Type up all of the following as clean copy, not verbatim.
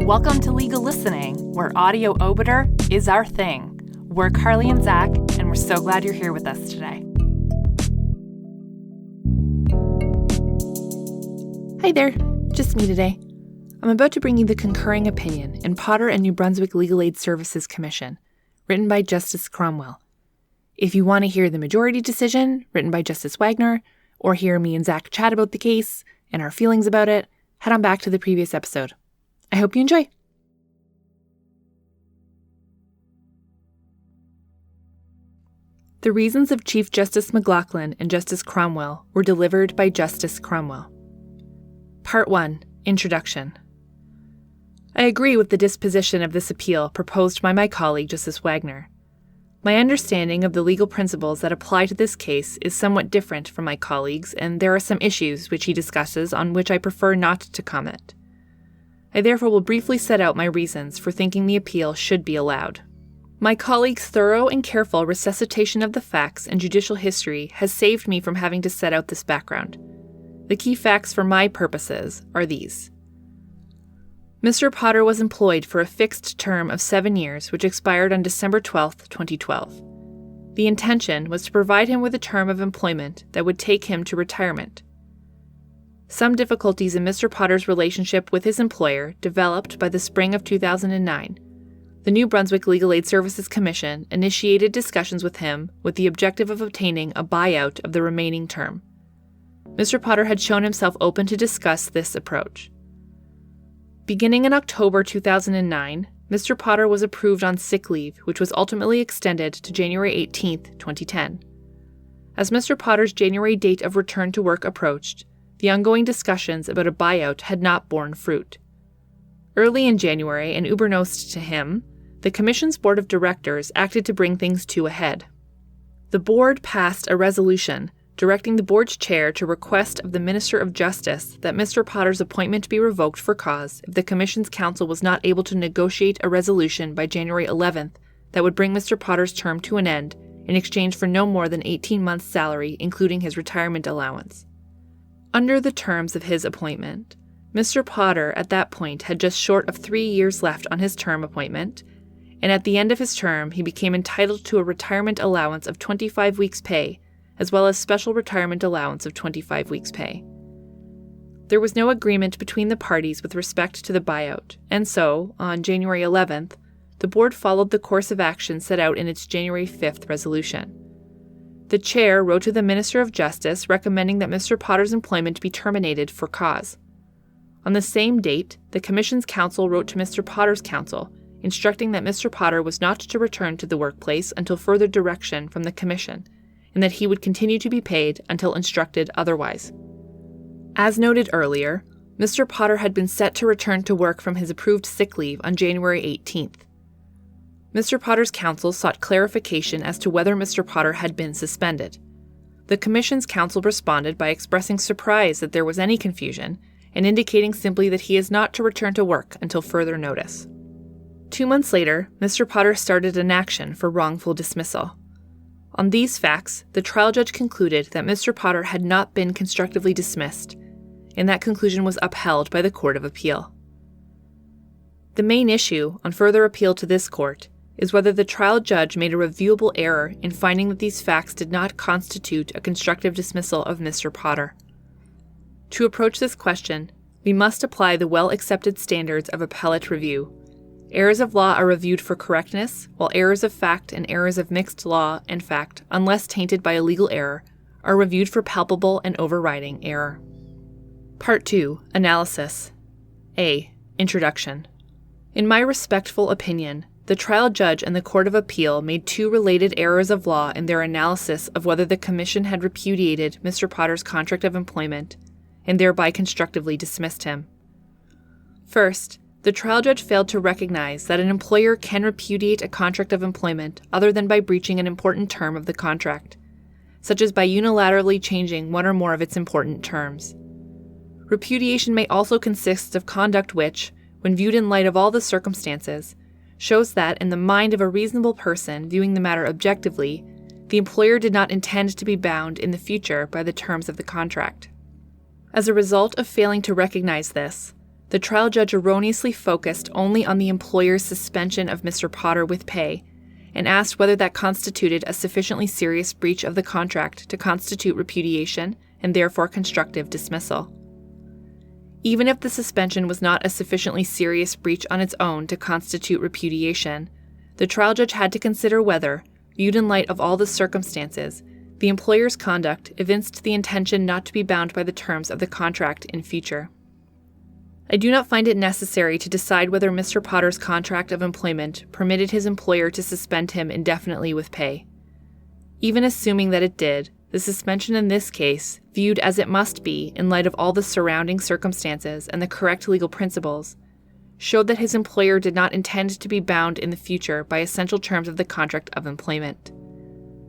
Welcome to Legal Listening, where audio obiter is our thing. We're Carly and Zach, and we're so glad you're here with us today. Hi there, just me today. I'm about to bring you the concurring opinion in Potter and New Brunswick Legal Aid Services Commission, written by Justice Cromwell. If you want to hear the majority decision, written by Justice Wagner, or hear me and Zach chat about the case and our feelings about it, head on back to the previous episode. I hope you enjoy. The reasons of Chief Justice McLachlin and Justice Cromwell were delivered by Justice Cromwell. Part 1. Introduction. I agree with the disposition of this appeal proposed by my colleague Justice Wagner. My understanding of the legal principles that apply to this case is somewhat different from my colleague's, and there are some issues which he discusses on which I prefer not to comment. I therefore will briefly set out my reasons for thinking the appeal should be allowed. My colleague's thorough and careful resuscitation of the facts and judicial history has saved me from having to set out this background. The key facts for my purposes are these. Mr. Potter was employed for a fixed term of 7 years, which expired on December 12, 2012. The intention was to provide him with a term of employment that would take him to retirement. Some difficulties in Mr. Potter's relationship with his employer developed by the spring of 2009. The New Brunswick Legal Aid Services Commission initiated discussions with him with the objective of obtaining a buyout of the remaining term. Mr. Potter had shown himself open to discuss this approach. Beginning in October 2009, Mr. Potter was approved on sick leave, which was ultimately extended to January 18, 2010. As Mr. Potter's January date of return to work approached, the ongoing discussions about a buyout had not borne fruit. Early in January, and unbeknownst to him, the Commission's Board of Directors acted to bring things to a head. The Board passed a resolution directing the Board's chair to request of the Minister of Justice that Mr. Potter's appointment be revoked for cause if the Commission's counsel was not able to negotiate a resolution by January 11th that would bring Mr. Potter's term to an end in exchange for no more than 18 months' salary, including his retirement allowance. Under the terms of his appointment, Mr. Potter at that point had just short of 3 years left on his term appointment, and at the end of his term he became entitled to a retirement allowance of 25 weeks' pay, as well as special retirement allowance of 25 weeks' pay. There was no agreement between the parties with respect to the buyout, and so, on January 11th, the Board followed the course of action set out in its January 5th resolution. The chair wrote to the Minister of Justice recommending that Mr. Potter's employment be terminated for cause. On the same date, the Commission's counsel wrote to Mr. Potter's counsel, instructing that Mr. Potter was not to return to the workplace until further direction from the Commission, and that he would continue to be paid until instructed otherwise. As noted earlier, Mr. Potter had been set to return to work from his approved sick leave on January 18th. Mr. Potter's counsel sought clarification as to whether Mr. Potter had been suspended. The Commission's counsel responded by expressing surprise that there was any confusion and indicating simply that he is not to return to work until further notice. 2 months later, Mr. Potter started an action for wrongful dismissal. On these facts, the trial judge concluded that Mr. Potter had not been constructively dismissed, and that conclusion was upheld by the Court of Appeal. The main issue on further appeal to this court is whether the trial judge made a reviewable error in finding that these facts did not constitute a constructive dismissal of Mr. Potter. To approach this question, we must apply the well-accepted standards of appellate review. Errors of law are reviewed for correctness, while errors of fact and errors of mixed law and fact, unless tainted by a legal error, are reviewed for palpable and overriding error. Part 2. Analysis. A. Introduction. In my respectful opinion, the trial judge and the Court of Appeal made 2 related errors of law in their analysis of whether the Commission had repudiated Mr. Potter's contract of employment and thereby constructively dismissed him. First, the trial judge failed to recognize that an employer can repudiate a contract of employment other than by breaching an important term of the contract, such as by unilaterally changing one or more of its important terms. Repudiation may also consist of conduct which, when viewed in light of all the circumstances, shows that, in the mind of a reasonable person viewing the matter objectively, the employer did not intend to be bound in the future by the terms of the contract. As a result of failing to recognize this, the trial judge erroneously focused only on the employer's suspension of Mr. Potter with pay and asked whether that constituted a sufficiently serious breach of the contract to constitute repudiation and therefore constructive dismissal. Even if the suspension was not a sufficiently serious breach on its own to constitute repudiation, the trial judge had to consider whether, viewed in light of all the circumstances, the employer's conduct evinced the intention not to be bound by the terms of the contract in future. I do not find it necessary to decide whether Mr. Potter's contract of employment permitted his employer to suspend him indefinitely with pay. Even assuming that it did, the suspension in this case, viewed as it must be in light of all the surrounding circumstances and the correct legal principles, showed that his employer did not intend to be bound in the future by essential terms of the contract of employment.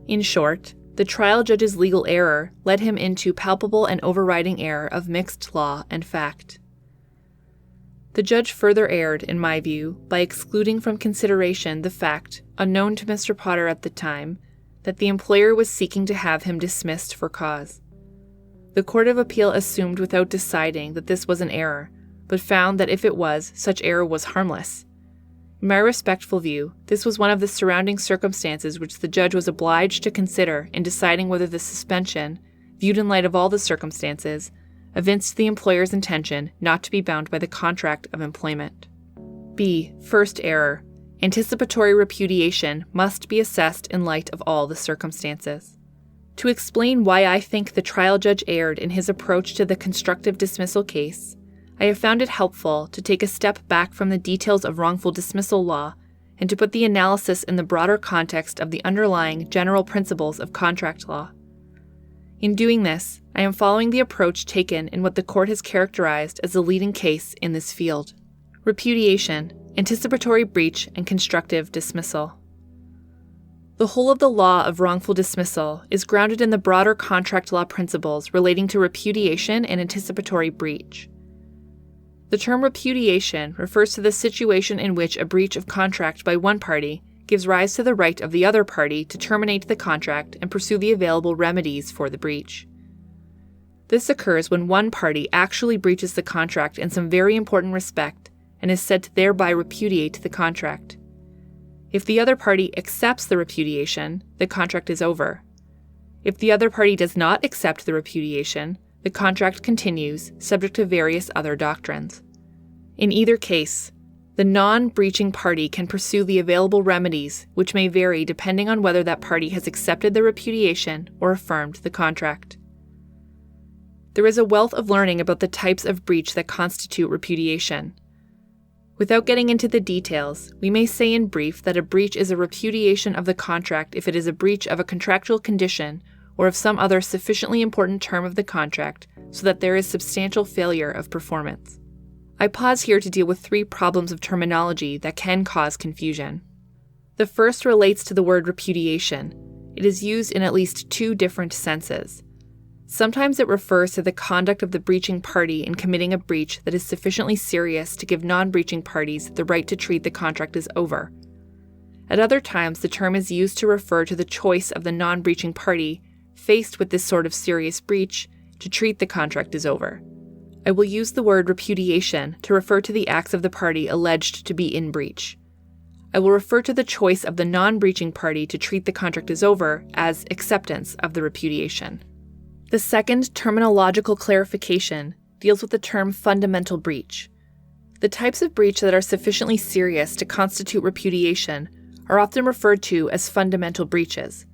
In short, the trial judge's legal error led him into palpable and overriding error of mixed law and fact. The judge further erred, in my view, by excluding from consideration the fact, unknown to Mr. Potter at the time, that the employer was seeking to have him dismissed for cause. The Court of Appeal assumed without deciding that this was an error, but found that if it was, such error was harmless. In my respectful view, this was one of the surrounding circumstances which the judge was obliged to consider in deciding whether the suspension, viewed in light of all the circumstances, evinced the employer's intention not to be bound by the contract of employment. B. First error. Anticipatory repudiation must be assessed in light of all the circumstances. To explain why I think the trial judge erred in his approach to the constructive dismissal case, I have found it helpful to take a step back from the details of wrongful dismissal law and to put the analysis in the broader context of the underlying general principles of contract law. In doing this, I am following the approach taken in what the court has characterized as the leading case in this field: repudiation, anticipatory breach, and constructive dismissal. The whole of the law of wrongful dismissal is grounded in the broader contract law principles relating to repudiation and anticipatory breach. The term repudiation refers to the situation in which a breach of contract by one party gives rise to the right of the other party to terminate the contract and pursue the available remedies for the breach. This occurs when one party actually breaches the contract in some very important respect and is said to thereby repudiate the contract. If the other party accepts the repudiation, the contract is over. If the other party does not accept the repudiation, the contract continues, subject to various other doctrines. In either case, the non-breaching party can pursue the available remedies, which may vary depending on whether that party has accepted the repudiation or affirmed the contract. There is a wealth of learning about the types of breach that constitute repudiation. Without getting into the details, we may say in brief that a breach is a repudiation of the contract if it is a breach of a contractual condition or of some other sufficiently important term of the contract so that there is substantial failure of performance. I pause here to deal with 3 problems of terminology that can cause confusion. The first relates to the word repudiation. It is used in at least 2 different senses. Sometimes it refers to the conduct of the breaching party in committing a breach that is sufficiently serious to give non-breaching parties the right to treat the contract as over. At other times, the term is used to refer to the choice of the non-breaching party, faced with this sort of serious breach, to treat the contract as over. I will use the word repudiation to refer to the acts of the party alleged to be in breach. I will refer to the choice of the non-breaching party to treat the contract as over as acceptance of the repudiation. The second terminological clarification deals with the term fundamental breach. The types of breach that are sufficiently serious to constitute repudiation are often referred to as fundamental breaches.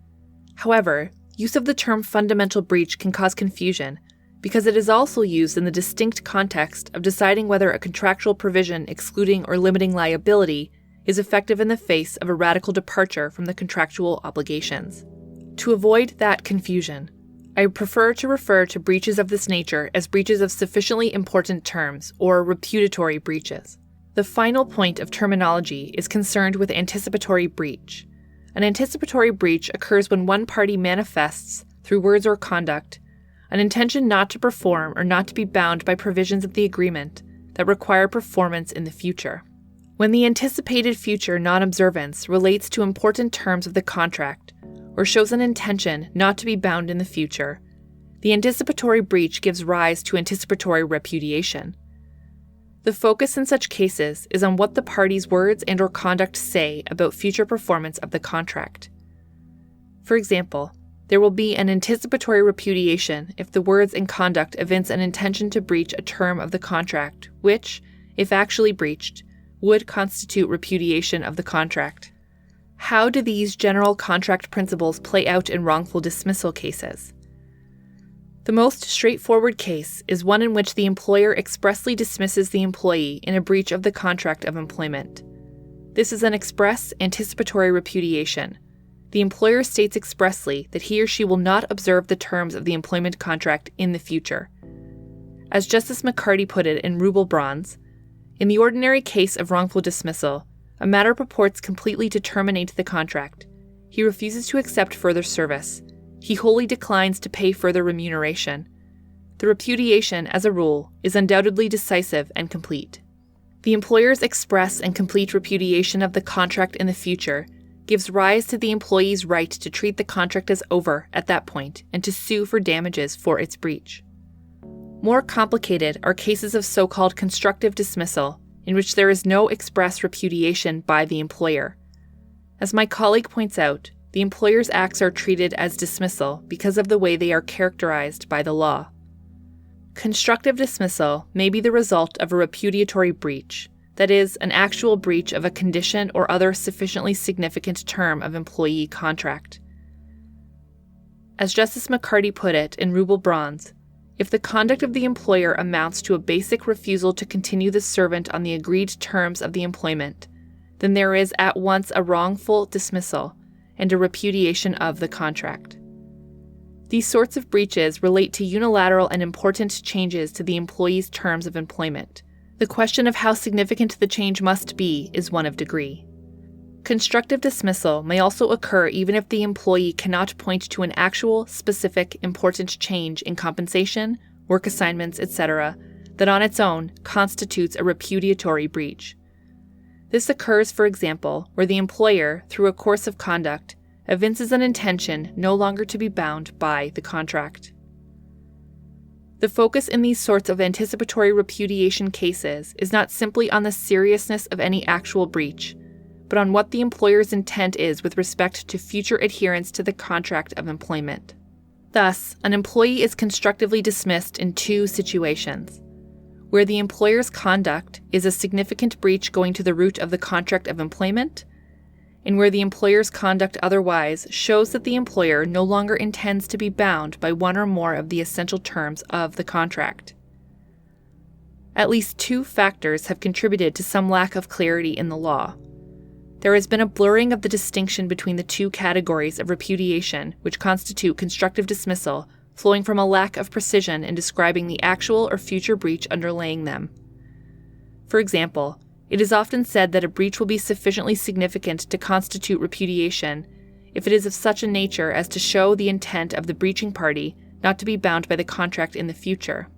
However, use of the term fundamental breach can cause confusion because it is also used in the distinct context of deciding whether a contractual provision excluding or limiting liability is effective in the face of a radical departure from the contractual obligations. To avoid that confusion, I prefer to refer to breaches of this nature as breaches of sufficiently important terms, or repudiatory breaches. The final point of terminology is concerned with anticipatory breach. An anticipatory breach occurs when one party manifests, through words or conduct, an intention not to perform or not to be bound by provisions of the agreement that require performance in the future. When the anticipated future non-observance relates to important terms of the contract or shows an intention not to be bound in the future, the anticipatory breach gives rise to anticipatory repudiation. The focus in such cases is on what the parties' words and/or conduct say about future performance of the contract. For example, there will be an anticipatory repudiation if the words and conduct evince an intention to breach a term of the contract, which, if actually breached, would constitute repudiation of the contract. How do these general contract principles play out in wrongful dismissal cases? The most straightforward case is one in which the employer expressly dismisses the employee in a breach of the contract of employment. This is an express anticipatory repudiation. The employer states expressly that he or she will not observe the terms of the employment contract in the future. As Justice McCarty put it in Rubel-Brons, in the ordinary case of wrongful dismissal, a matter purports completely to terminate the contract. He refuses to accept further service. He wholly declines to pay further remuneration. The repudiation, as a rule, is undoubtedly decisive and complete. The employer's express and complete repudiation of the contract in the future gives rise to the employee's right to treat the contract as over at that point and to sue for damages for its breach. More complicated are cases of so-called constructive dismissal, in which there is no express repudiation by the employer. As my colleague points out, the employer's acts are treated as dismissal because of the way they are characterized by the law. Constructive dismissal may be the result of a repudiatory breach, that is, an actual breach of a condition or other sufficiently significant term of employee contract. As Justice McCarty put it in Rubel-Brons, if the conduct of the employer amounts to a basic refusal to continue the servant on the agreed terms of the employment, then there is at once a wrongful dismissal and a repudiation of the contract. These sorts of breaches relate to unilateral and important changes to the employee's terms of employment. The question of how significant the change must be is one of degree. Constructive dismissal may also occur even if the employee cannot point to an actual, specific, important change in compensation, work assignments, etc., that on its own constitutes a repudiatory breach. This occurs, for example, where the employer, through a course of conduct, evinces an intention no longer to be bound by the contract. The focus in these sorts of anticipatory repudiation cases is not simply on the seriousness of any actual breach, but on what the employer's intent is with respect to future adherence to the contract of employment. Thus, an employee is constructively dismissed in two situations: where the employer's conduct is a significant breach going to the root of the contract of employment, and where the employer's conduct otherwise shows that the employer no longer intends to be bound by one or more of the essential terms of the contract. At least two factors have contributed to some lack of clarity in the law. There has been a blurring of the distinction between the two categories of repudiation which constitute constructive dismissal, flowing from a lack of precision in describing the actual or future breach underlying them. For example, it is often said that a breach will be sufficiently significant to constitute repudiation if it is of such a nature as to show the intent of the breaching party not to be bound by the contract in the future.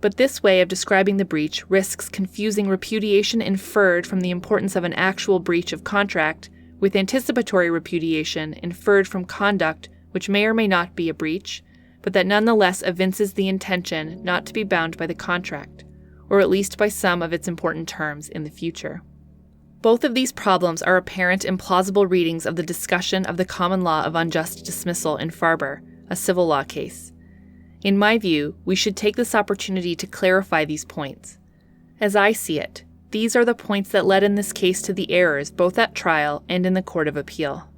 But this way of describing the breach risks confusing repudiation inferred from the importance of an actual breach of contract with anticipatory repudiation inferred from conduct which may or may not be a breach, but that nonetheless evinces the intention not to be bound by the contract, or at least by some of its important terms in the future. Both of these problems are apparent in plausible readings of the discussion of the common law of unjust dismissal in Farber, a civil law case. In my view, we should take this opportunity to clarify these points. As I see it, these are the points that led in this case to the errors both at trial and in the Court of Appeal.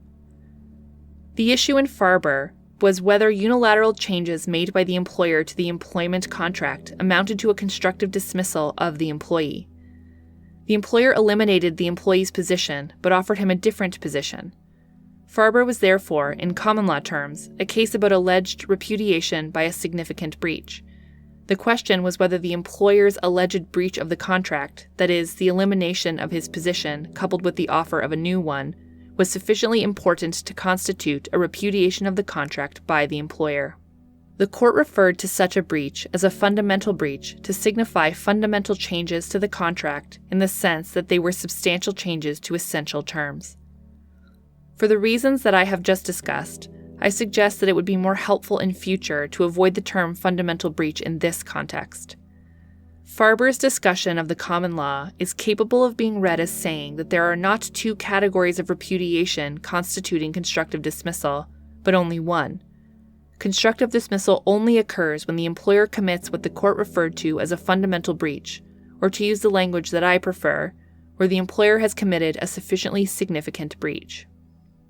The issue in Farber was whether unilateral changes made by the employer to the employment contract amounted to a constructive dismissal of the employee. The employer eliminated the employee's position, but offered him a different position. Farber was therefore, in common law terms, a case about alleged repudiation by a significant breach. The question was whether the employer's alleged breach of the contract, that is, the elimination of his position coupled with the offer of a new one, was sufficiently important to constitute a repudiation of the contract by the employer. The court referred to such a breach as a fundamental breach to signify fundamental changes to the contract in the sense that they were substantial changes to essential terms. For the reasons that I have just discussed, I suggest that it would be more helpful in future to avoid the term fundamental breach in this context. Farber's discussion of the common law is capable of being read as saying that there are not two categories of repudiation constituting constructive dismissal, but only one. Constructive dismissal only occurs when the employer commits what the court referred to as a fundamental breach, or to use the language that I prefer, where the employer has committed a sufficiently significant breach.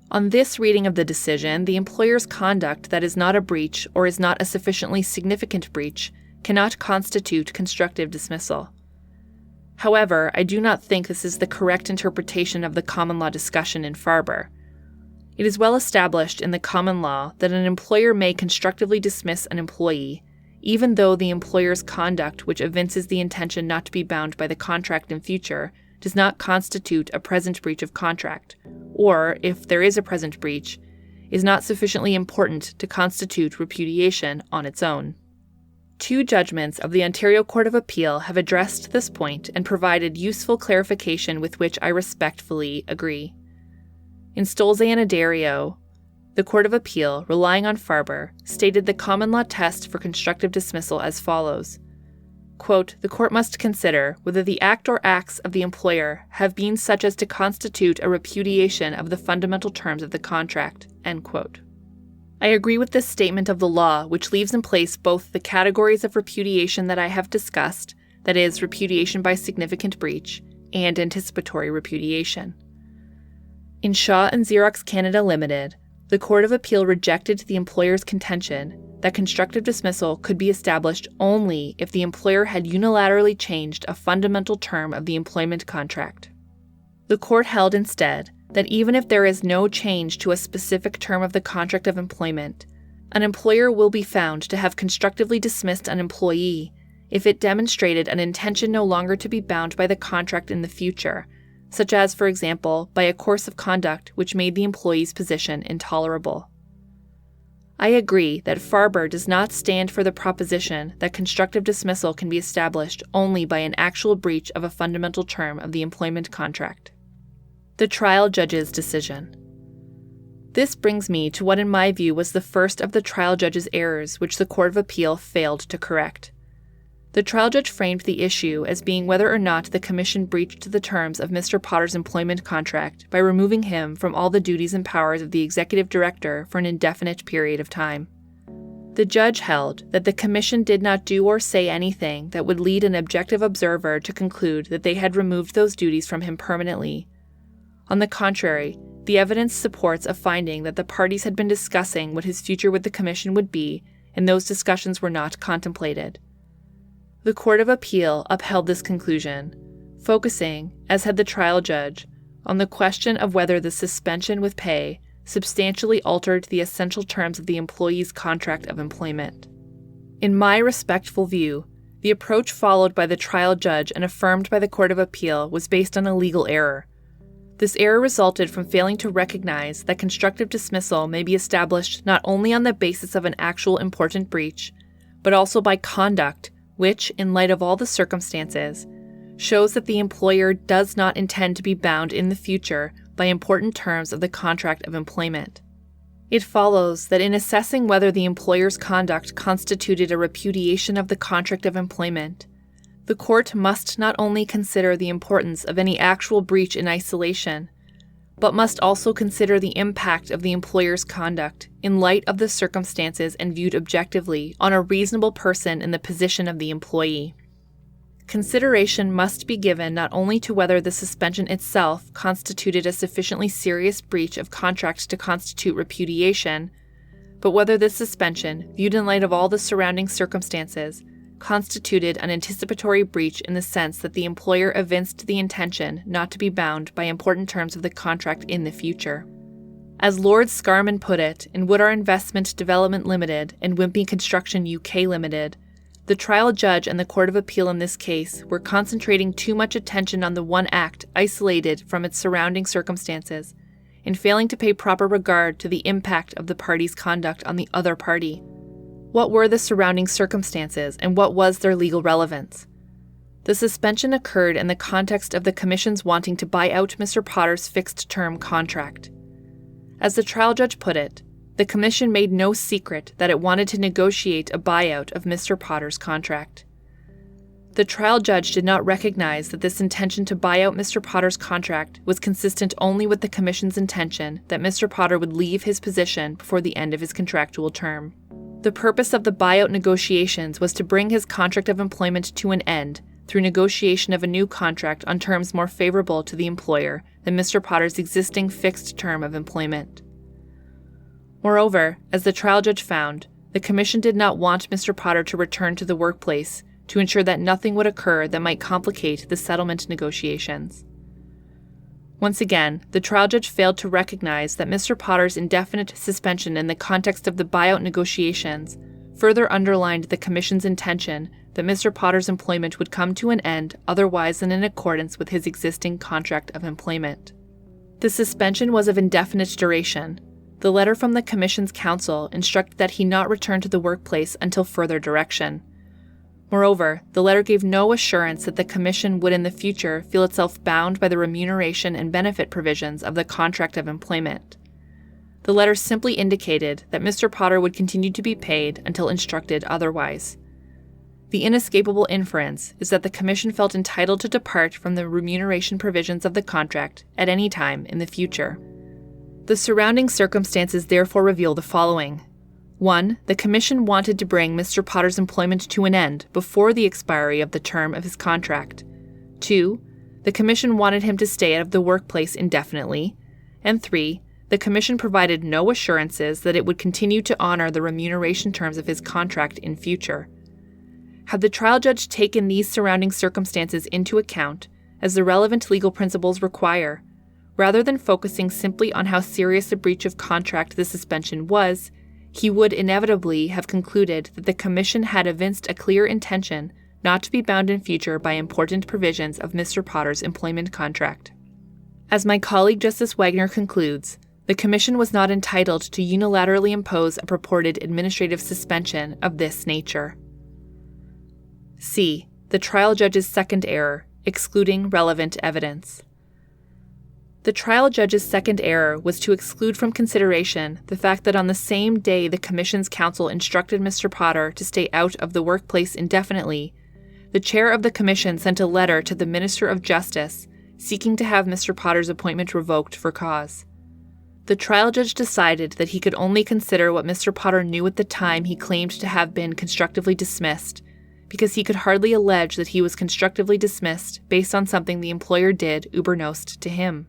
On this reading of the decision, the employer's conduct that is not a breach or is not a sufficiently significant breach cannot constitute constructive dismissal. However, I do not think this is the correct interpretation of the common law discussion in Farber. It is well established in the common law that an employer may constructively dismiss an employee, even though the employer's conduct which evinces the intention not to be bound by the contract in future does not constitute a present breach of contract, or, if there is a present breach, is not sufficiently important to constitute repudiation on its own. Two judgments of the Ontario Court of Appeal have addressed this point and provided useful clarification with which I respectfully agree. In Stolze and Addario, the Court of Appeal, relying on Farber, stated the common law test for constructive dismissal as follows. Quote, the court must consider whether the act or acts of the employer have been such as to constitute a repudiation of the fundamental terms of the contract. End quote. I agree with this statement of the law, which leaves in place both the categories of repudiation that I have discussed, that is, repudiation by significant breach, and anticipatory repudiation. In Shaw and Xerox Canada Limited, the Court of Appeal rejected the employer's contention that constructive dismissal could be established only if the employer had unilaterally changed a fundamental term of the employment contract. The court held instead that even if there is no change to a specific term of the contract of employment, an employer will be found to have constructively dismissed an employee if it demonstrated an intention no longer to be bound by the contract in the future, such as, for example, by a course of conduct which made the employee's position intolerable. I agree that Farber does not stand for the proposition that constructive dismissal can be established only by an actual breach of a fundamental term of the employment contract. The trial judge's decision. This brings me to what in my view was the first of the trial judge's errors which the Court of Appeal failed to correct. The trial judge framed the issue as being whether or not the Commission breached the terms of Mr. Potter's employment contract by removing him from all the duties and powers of the Executive Director for an indefinite period of time. The judge held that the Commission did not do or say anything that would lead an objective observer to conclude that they had removed those duties from him permanently. On the contrary, the evidence supports a finding that the parties had been discussing what his future with the Commission would be, and those discussions were not contemplated. The Court of Appeal upheld this conclusion, focusing, as had the trial judge, on the question of whether the suspension with pay substantially altered the essential terms of the employee's contract of employment. In my respectful view, the approach followed by the trial judge and affirmed by the Court of Appeal was based on a legal error. This error resulted from failing to recognize that constructive dismissal may be established not only on the basis of an actual important breach, but also by conduct which, in light of all the circumstances, shows that the employer does not intend to be bound in the future by important terms of the contract of employment. It follows that in assessing whether the employer's conduct constituted a repudiation of the contract of employment, the court must not only consider the importance of any actual breach in isolation, but must also consider the impact of the employer's conduct in light of the circumstances and viewed objectively on a reasonable person in the position of the employee. Consideration must be given not only to whether the suspension itself constituted a sufficiently serious breach of contract to constitute repudiation, but whether this suspension, viewed in light of all the surrounding circumstances, constituted an anticipatory breach in the sense that the employer evinced the intention not to be bound by important terms of the contract in the future. As Lord Scarman put it in Woodar Investment Development Limited and Wimpy Construction UK Limited, the trial judge and the Court of Appeal in this case were concentrating too much attention on the one act isolated from its surrounding circumstances, and failing to pay proper regard to the impact of the party's conduct on the other party. What were the surrounding circumstances, and what was their legal relevance? The suspension occurred in the context of the Commission's wanting to buy out Mr. Potter's fixed-term contract. As the trial judge put it, the Commission made no secret that it wanted to negotiate a buyout of Mr. Potter's contract. The trial judge did not recognize that this intention to buy out Mr. Potter's contract was consistent only with the Commission's intention that Mr. Potter would leave his position before the end of his contractual term. The purpose of the buyout negotiations was to bring his contract of employment to an end through negotiation of a new contract on terms more favorable to the employer than Mr. Potter's existing fixed term of employment. Moreover, as the trial judge found, the Commission did not want Mr. Potter to return to the workplace to ensure that nothing would occur that might complicate the settlement negotiations. Once again, the trial judge failed to recognize that Mr. Potter's indefinite suspension in the context of the buyout negotiations further underlined the Commission's intention that Mr. Potter's employment would come to an end otherwise than in accordance with his existing contract of employment. The suspension was of indefinite duration. The letter from the Commission's counsel instructed that he not return to the workplace until further direction. Moreover, the letter gave no assurance that the Commission would in the future feel itself bound by the remuneration and benefit provisions of the contract of employment. The letter simply indicated that Mr. Potter would continue to be paid until instructed otherwise. The inescapable inference is that the Commission felt entitled to depart from the remuneration provisions of the contract at any time in the future. The surrounding circumstances therefore reveal the following. 1. The Commission wanted to bring Mr. Potter's employment to an end before the expiry of the term of his contract. 2. The Commission wanted him to stay out of the workplace indefinitely. And 3. The Commission provided no assurances that it would continue to honor the remuneration terms of his contract in future. Had the trial judge taken these surrounding circumstances into account, as the relevant legal principles require, rather than focusing simply on how serious a breach of contract the suspension was, he would inevitably have concluded that the Commission had evinced a clear intention not to be bound in future by important provisions of Mr. Potter's employment contract. As my colleague Justice Wagner concludes, the Commission was not entitled to unilaterally impose a purported administrative suspension of this nature. C. The trial judge's second error, excluding relevant evidence. The trial judge's second error was to exclude from consideration the fact that on the same day the Commission's counsel instructed Mr. Potter to stay out of the workplace indefinitely, the chair of the Commission sent a letter to the Minister of Justice seeking to have Mr. Potter's appointment revoked for cause. The trial judge decided that he could only consider what Mr. Potter knew at the time he claimed to have been constructively dismissed, because he could hardly allege that he was constructively dismissed based on something the employer did übernost to him.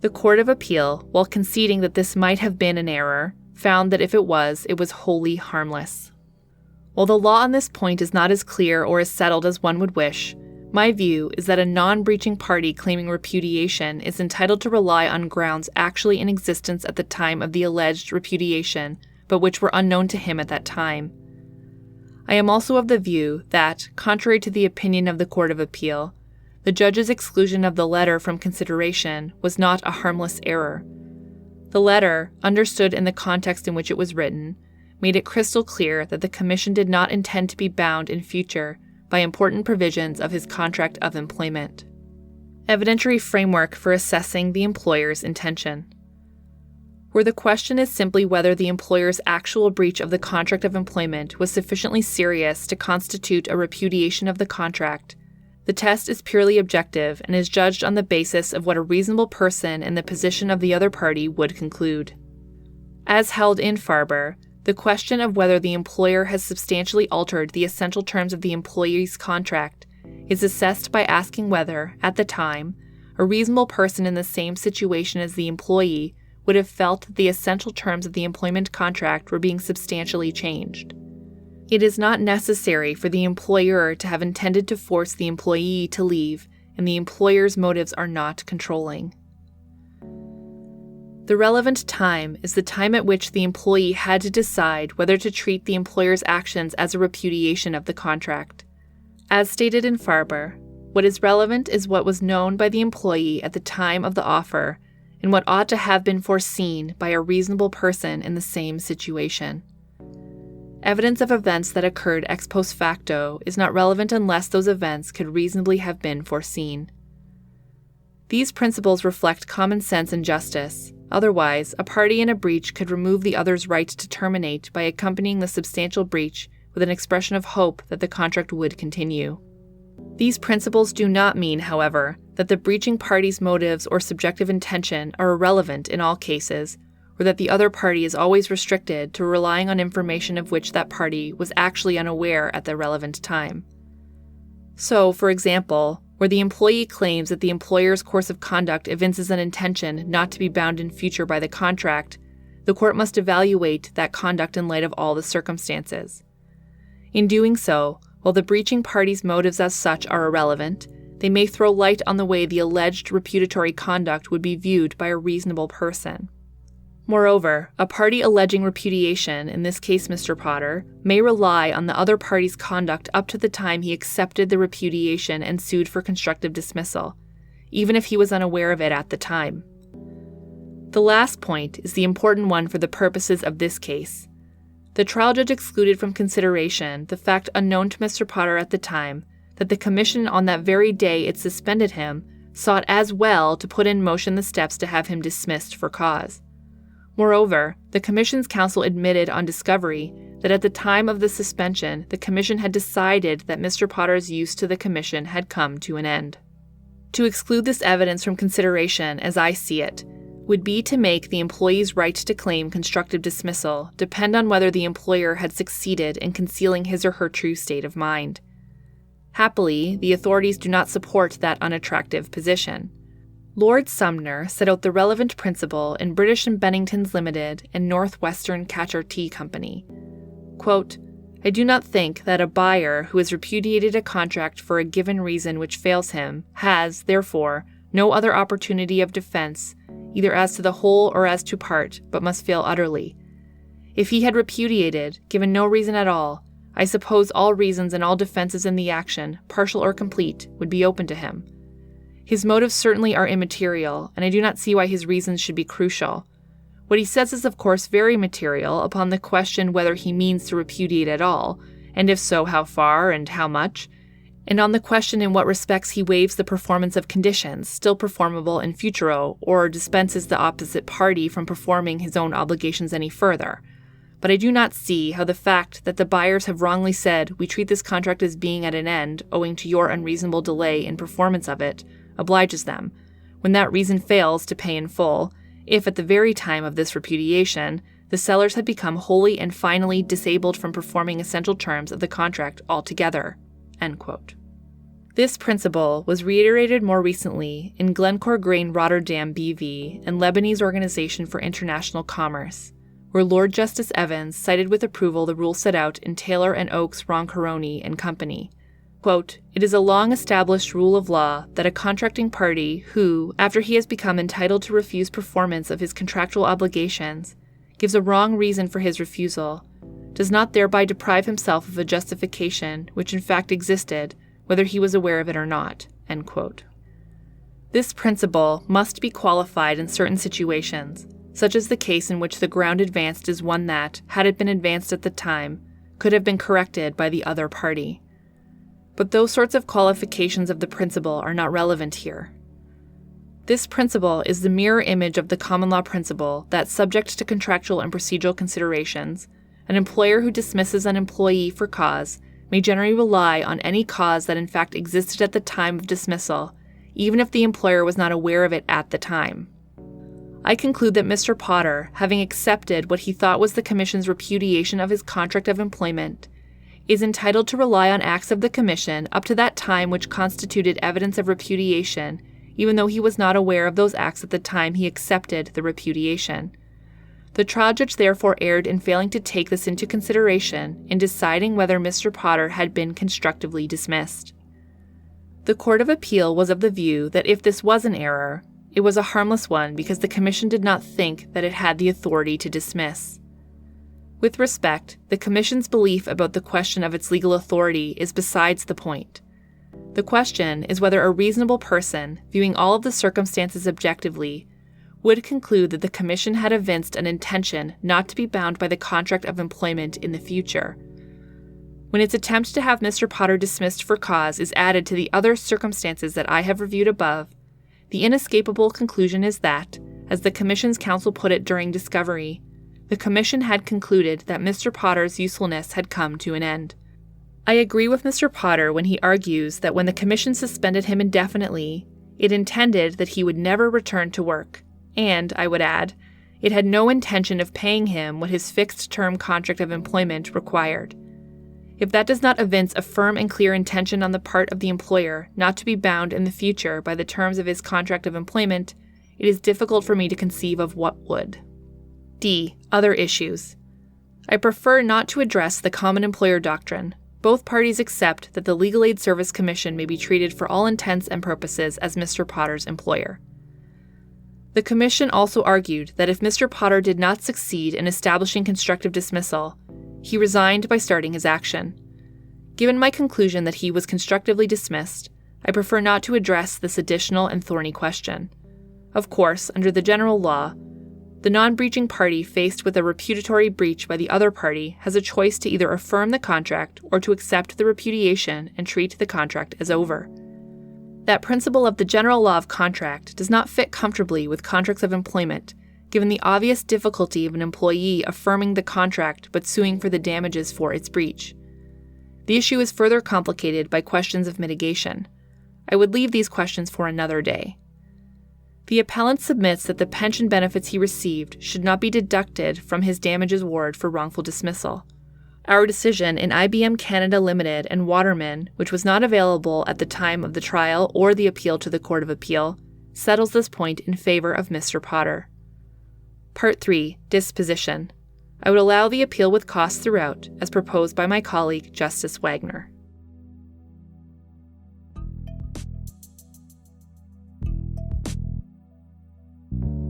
The Court of Appeal, while conceding that this might have been an error, found that if it was wholly harmless. While the law on this point is not as clear or as settled as one would wish, my view is that a non-breaching party claiming repudiation is entitled to rely on grounds actually in existence at the time of the alleged repudiation, but which were unknown to him at that time. I am also of the view that, contrary to the opinion of the Court of Appeal, the judge's exclusion of the letter from consideration was not a harmless error. The letter, understood in the context in which it was written, made it crystal clear that the Commission did not intend to be bound in future by important provisions of his contract of employment. Evidentiary framework for assessing the employer's intention. Where the question is simply whether the employer's actual breach of the contract of employment was sufficiently serious to constitute a repudiation of the contract, the test is purely objective and is judged on the basis of what a reasonable person in the position of the other party would conclude. As held in Farber, the question of whether the employer has substantially altered the essential terms of the employee's contract is assessed by asking whether, at the time, a reasonable person in the same situation as the employee would have felt that the essential terms of the employment contract were being substantially changed. It is not necessary for the employer to have intended to force the employee to leave, and the employer's motives are not controlling. The relevant time is the time at which the employee had to decide whether to treat the employer's actions as a repudiation of the contract. As stated in Farber, what is relevant is what was known by the employee at the time of the offer and what ought to have been foreseen by a reasonable person in the same situation. Evidence of events that occurred ex post facto is not relevant unless those events could reasonably have been foreseen. These principles reflect common sense and justice. Otherwise, a party in a breach could remove the other's right to terminate by accompanying the substantial breach with an expression of hope that the contract would continue. These principles do not mean, however, that the breaching party's motives or subjective intention are irrelevant in all cases, or that the other party is always restricted to relying on information of which that party was actually unaware at the relevant time. So, for example, where the employee claims that the employer's course of conduct evinces an intention not to be bound in future by the contract, the court must evaluate that conduct in light of all the circumstances. In doing so, while the breaching party's motives as such are irrelevant, they may throw light on the way the alleged repudiatory conduct would be viewed by a reasonable person. Moreover, a party alleging repudiation, in this case Mr. Potter, may rely on the other party's conduct up to the time he accepted the repudiation and sued for constructive dismissal, even if he was unaware of it at the time. The last point is the important one for the purposes of this case. The trial judge excluded from consideration the fact unknown to Mr. Potter at the time that the Commission on that very day it suspended him sought as well to put in motion the steps to have him dismissed for cause. Moreover, the Commission's counsel admitted on discovery that at the time of the suspension, the Commission had decided that Mr. Potter's use to the Commission had come to an end. To exclude this evidence from consideration, as I see it, would be to make the employee's right to claim constructive dismissal depend on whether the employer had succeeded in concealing his or her true state of mind. Happily, the authorities do not support that unattractive position. Lord Sumner set out the relevant principle in British and Bennington's Limited and Northwestern Catcher Tea Company. Quote, I do not think that a buyer who has repudiated a contract for a given reason which fails him has, therefore, no other opportunity of defense, either as to the whole or as to part, but must fail utterly. If he had repudiated, given no reason at all, I suppose all reasons and all defenses in the action, partial or complete, would be open to him. His motives certainly are immaterial, and I do not see why his reasons should be crucial. What he says is of course very material upon the question whether he means to repudiate at all, and if so, how far and how much, and on the question in what respects he waives the performance of conditions still performable in futuro, or dispenses the opposite party from performing his own obligations any further. But I do not see how the fact that the buyers have wrongly said we treat this contract as being at an end owing to your unreasonable delay in performance of it obliges them, when that reason fails, to pay in full, if at the very time of this repudiation, the sellers had become wholly and finally disabled from performing essential terms of the contract altogether. End quote. This principle was reiterated more recently in Glencore Grain Rotterdam BV and Lebanese Organization for International Commerce, where Lord Justice Evans cited with approval the rule set out in Taylor and Oakes Roncaroni and Company. Quote, it is a long-established rule of law that a contracting party who, after he has become entitled to refuse performance of his contractual obligations, gives a wrong reason for his refusal, does not thereby deprive himself of a justification which in fact existed, whether he was aware of it or not. End quote. This principle must be qualified in certain situations, such as the case in which the ground advanced is one that, had it been advanced at the time, could have been corrected by the other party. But those sorts of qualifications of the principle are not relevant here. This principle is the mirror image of the common law principle that, subject to contractual and procedural considerations, an employer who dismisses an employee for cause may generally rely on any cause that in fact existed at the time of dismissal, even if the employer was not aware of it at the time. I conclude that Mr. Potter, having accepted what he thought was the Commission's repudiation of his contract of employment, is entitled to rely on acts of the Commission up to that time which constituted evidence of repudiation, even though he was not aware of those acts at the time he accepted the repudiation. The trial judge therefore erred in failing to take this into consideration in deciding whether Mr. Potter had been constructively dismissed. The Court of Appeal was of the view that if this was an error, it was a harmless one because the Commission did not think that it had the authority to dismiss. With respect, the Commission's belief about the question of its legal authority is besides the point. The question is whether a reasonable person, viewing all of the circumstances objectively, would conclude that the Commission had evinced an intention not to be bound by the contract of employment in the future. When its attempt to have Mr. Potter dismissed for cause is added to the other circumstances that I have reviewed above, the inescapable conclusion is that, as the Commission's counsel put it during discovery, the Commission had concluded that Mr. Potter's usefulness had come to an end. I agree with Mr. Potter when he argues that when the Commission suspended him indefinitely, it intended that he would never return to work, and, I would add, it had no intention of paying him what his fixed-term contract of employment required. If that does not evince a firm and clear intention on the part of the employer not to be bound in the future by the terms of his contract of employment, it is difficult for me to conceive of what would. D. Other issues. I prefer not to address the common employer doctrine. Both parties accept that the Legal Aid Service Commission may be treated for all intents and purposes as Mr. Potter's employer. The Commission also argued that if Mr. Potter did not succeed in establishing constructive dismissal, he resigned by starting his action. Given my conclusion that he was constructively dismissed, I prefer not to address this additional and thorny question. Of course, under the general law, the non-breaching party faced with a repudiatory breach by the other party has a choice to either affirm the contract or to accept the repudiation and treat the contract as over. That principle of the general law of contract does not fit comfortably with contracts of employment, given the obvious difficulty of an employee affirming the contract but suing for the damages for its breach. The issue is further complicated by questions of mitigation. I would leave these questions for another day. The appellant submits that the pension benefits he received should not be deducted from his damages award for wrongful dismissal. Our decision in IBM Canada Limited and Waterman, which was not available at the time of the trial or the appeal to the Court of Appeal, settles this point in favor of Mr. Potter. Part 3. Disposition. I would allow the appeal with costs throughout, as proposed by my colleague, Justice Wagner.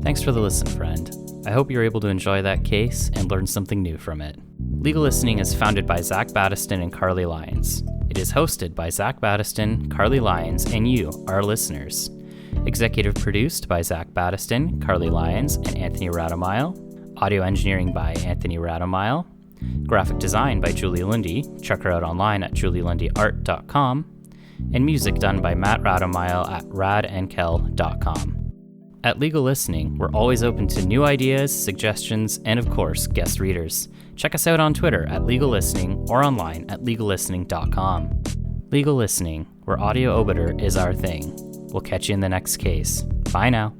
Thanks for the listen, friend. I hope you're able to enjoy that case and learn something new from it. Legal Listening is founded by Zach Battiston and Carly Lyons. It is hosted by Zach Battiston, Carly Lyons, and you, our listeners. Executive produced by Zach Battiston, Carly Lyons, and Anthony Radomile. Audio engineering by Anthony Radomile. Graphic design by Julie Lundy. Check her out online at julielundyart.com. And music done by Matt Radomile at radandkel.com. At Legal Listening, we're always open to new ideas, suggestions, and of course, guest readers. Check us out on Twitter at Legal Listening or online at legallistening.com. Legal Listening, where audio obiter is our thing. We'll catch you in the next case. Bye now.